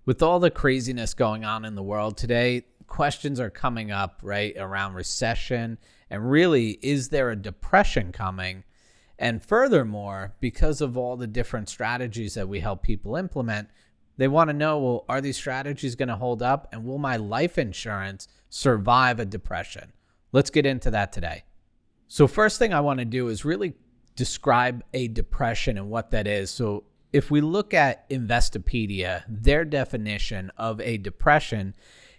With all the craziness going on in the world today, questions are coming up, right, around recession and really, is there a depression coming? And furthermore, because of all the different strategies that we help people implement, they want to know, well, are these strategies going to hold up? And will my life insurance survive a depression? Let's get into that today. So first thing I want to do is really describe a depression and what that is. So if we look at Investopedia, their definition of a depression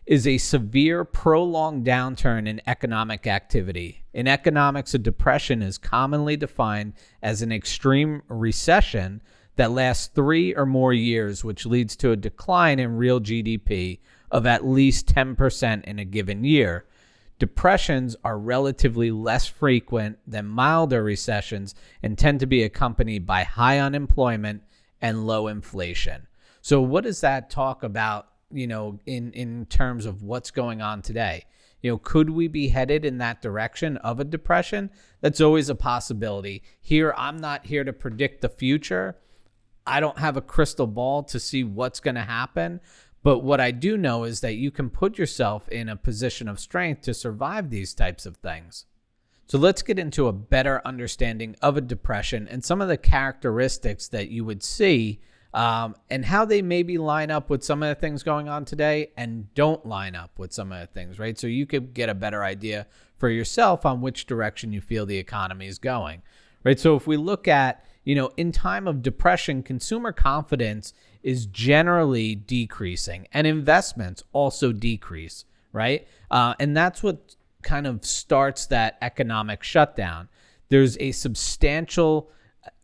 is a severe, prolonged downturn in economic activity. In economics, a depression is commonly defined as an extreme recession that lasts 3 or more years, which leads to a decline in real GDP of at least 10% in a given year. Depressions are relatively less frequent than milder recessions and tend to be accompanied by high unemployment and low inflation. So what does that talk about, in terms of what's going on today? Could we be headed in that direction of a depression? That's always a possibility. Here, I'm not here to predict the future. I don't have a crystal ball to see what's going to happen. But what I do know is that you can put yourself in a position of strength to survive these types of things. So let's get into a better understanding of a depression and some of the characteristics that you would see and how they maybe line up with some of the things going on today and don't line up with some of the things, right? So you could get a better idea for yourself on which direction you feel the economy is going, right? So if we look at, in time of depression, consumer confidence is generally decreasing and investments also decrease, right? And that's what kind of starts that economic shutdown. There's a substantial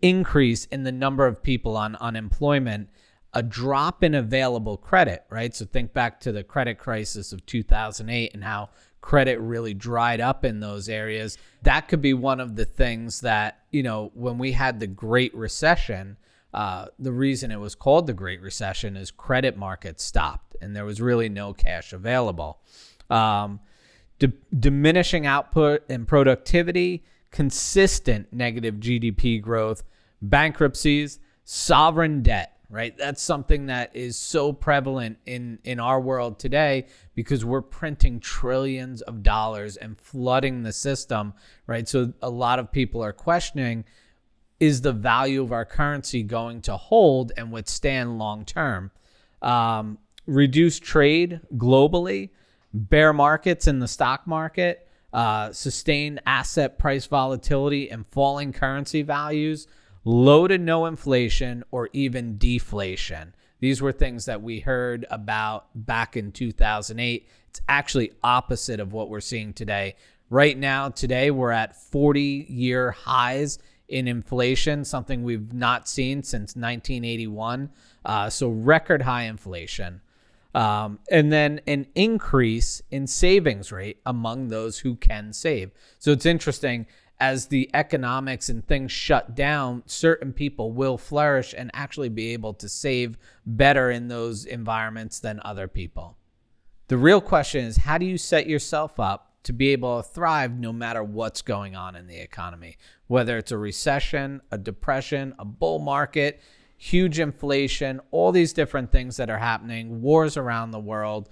increase in the number of people on unemployment, a drop in available credit, right? So think back to the credit crisis of 2008 and how credit really dried up in those areas. That could be one of the things that, when we had the Great Recession, the reason it was called the Great Recession is credit markets stopped and there was really no cash available. Diminishing output and productivity, consistent negative GDP growth, bankruptcies, sovereign debt, right? That's something that is so prevalent in our world today because we're printing trillions of dollars and flooding the system, right? So a lot of people are questioning, is the value of our currency going to hold and withstand long term? Reduced trade globally, bear markets in the stock market, sustained asset price volatility and falling currency values, low to no inflation or even deflation. These were things that we heard about back in 2008. It's actually opposite of what we're seeing today. Right now, today, we're at 40-year highs in inflation, something we've not seen since 1981. So record high inflation. And then an increase in savings rate among those who can save. So it's interesting, as the economics and things shut down, certain people will flourish and actually be able to save better in those environments than other people. The real question is, how do you set yourself up to be able to thrive no matter what's going on in the economy? Whether it's a recession, a depression, a bull market, huge inflation, all these different things that are happening, wars around the world.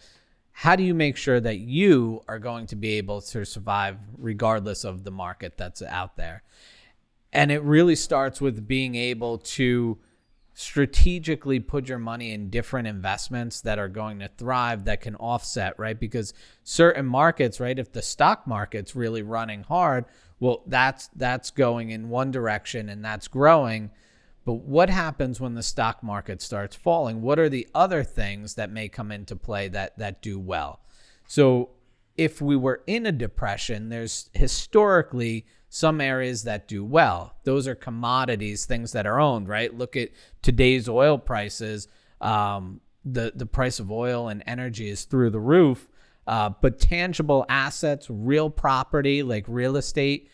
How do you make sure that you are going to be able to survive regardless of the market that's out there? And it really starts with being able to strategically put your money in different investments that are going to thrive, that can offset, right? Because certain markets, right, if the stock market's really running hard, well, that's going in one direction and that's growing. But what happens when the stock market starts falling? What are the other things that may come into play that do well? So if we were in a depression, there's historically some areas that do well. Those are commodities, things that are owned, right? Look at today's oil prices. The price of oil and energy is through the roof. But tangible assets, real property like real estate,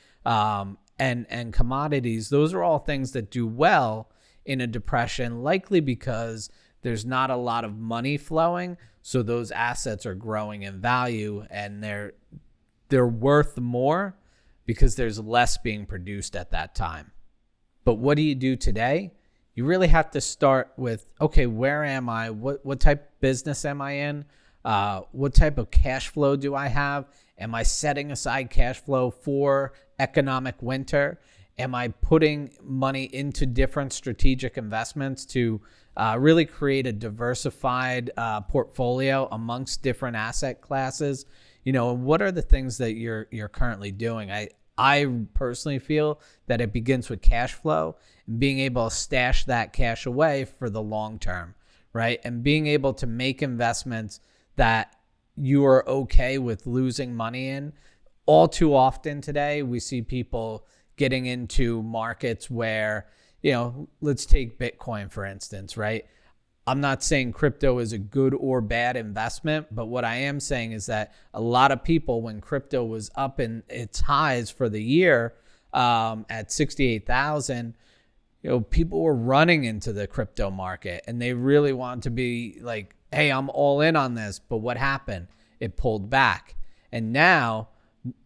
and commodities, those are all things that do well in a depression, likely because there's not a lot of money flowing, so those assets are growing in value and they're worth more because there's less being produced at that time. But what do you do today? you really have to start with, okay, where am I? What type of business am I in? What type of cash flow do I have? Am I setting aside cash flow for economic winter? Am I putting money into different strategic investments to really create a diversified portfolio amongst different asset classes? What are the things that you're currently doing? I personally feel that it begins with cash flow and being able to stash that cash away for the long term, right? And being able to make investments that you are okay with losing money in. All too often today, we see people getting into markets where, let's take Bitcoin, for instance, right? I'm not saying crypto is a good or bad investment, but what I am saying is that a lot of people, when crypto was up in its highs for the year at 68,000, people were running into the crypto market and they really wanted to be like, hey, I'm all in on this. But what happened? It pulled back. And now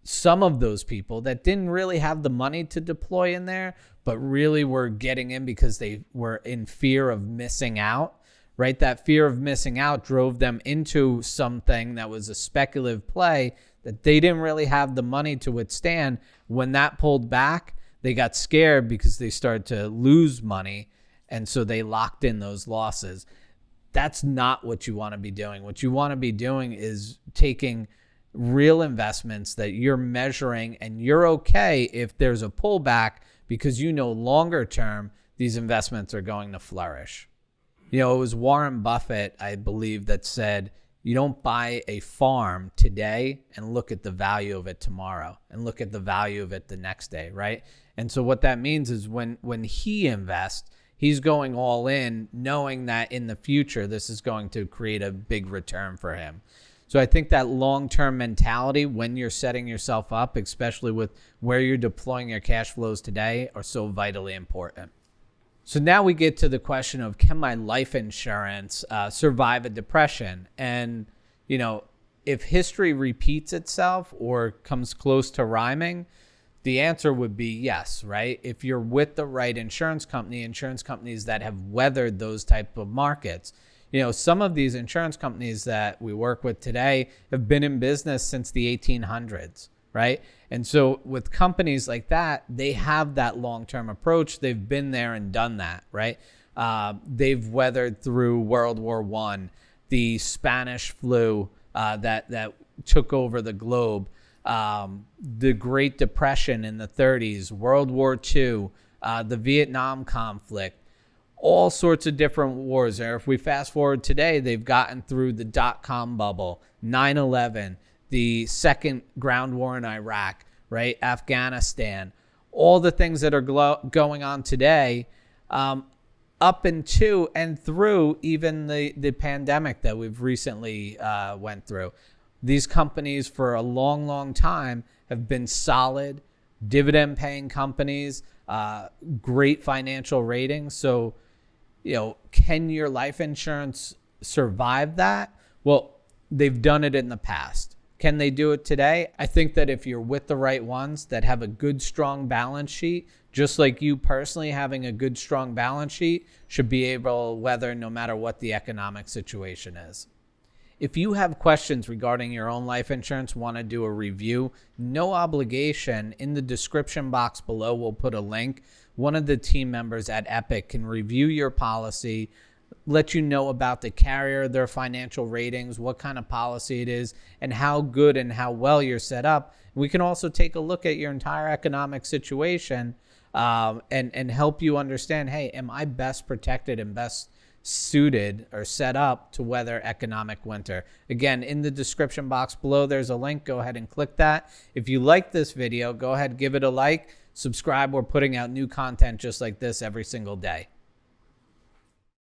some of those people that didn't really have the money to deploy in there, but really were getting in because they were in fear of missing out, right? That fear of missing out drove them into something that was a speculative play that they didn't really have the money to withstand. When that pulled back, they got scared because they started to lose money. And so they locked in those losses. That's not what you want to be doing. What you want to be doing is taking real investments that you're measuring, and you're okay if there's a pullback because longer term, these investments are going to flourish. It was Warren Buffett, I believe, that said, you don't buy a farm today and look at the value of it tomorrow and look at the value of it the next day, right? And so what that means is when he invests, he's going all in, knowing that in the future, this is going to create a big return for him. So I think that long-term mentality when you're setting yourself up, especially with where you're deploying your cash flows today, are so vitally important. So now we get to the question of, can my life insurance survive a depression? And, if history repeats itself or comes close to rhyming, the answer would be yes, right? If you're with the right insurance companies that have weathered those type of markets. Some of these insurance companies that we work with today have been in business since the 1800s, right? And so with companies like that, they have that long-term approach. They've been there and done that, right? They've weathered through World War I, the Spanish flu that took over the globe, the Great Depression in the 30s, World War II, the Vietnam conflict, all sorts of different wars. Or if we fast forward today, they've gotten through the dot-com bubble, 9/11, the second ground war in Iraq, right? Afghanistan, all the things that are going on today, up into and through even the pandemic that we've recently went through. These companies for a long, long time have been solid, dividend-paying companies, great financial ratings. So, can your life insurance survive that? Well, they've done it in the past. Can they do it today? I think that if you're with the right ones that have a good, strong balance sheet, just like you personally having a good, strong balance sheet, should be able to weather no matter what the economic situation is. If you have questions regarding your own life insurance, want to do a review, no obligation. In the description box below, we'll put a link. One of the team members at Epic can review your policy, let you know about the carrier, their financial ratings, what kind of policy it is, and how good and how well you're set up. We can also take a look at your entire economic situation and help you understand, hey, am I best protected and best suited or set up to weather economic winter? Again, in the description box below, there's a link. Go ahead and click that. If you like this video, go ahead, give it a like, subscribe. We're putting out new content just like this every single day.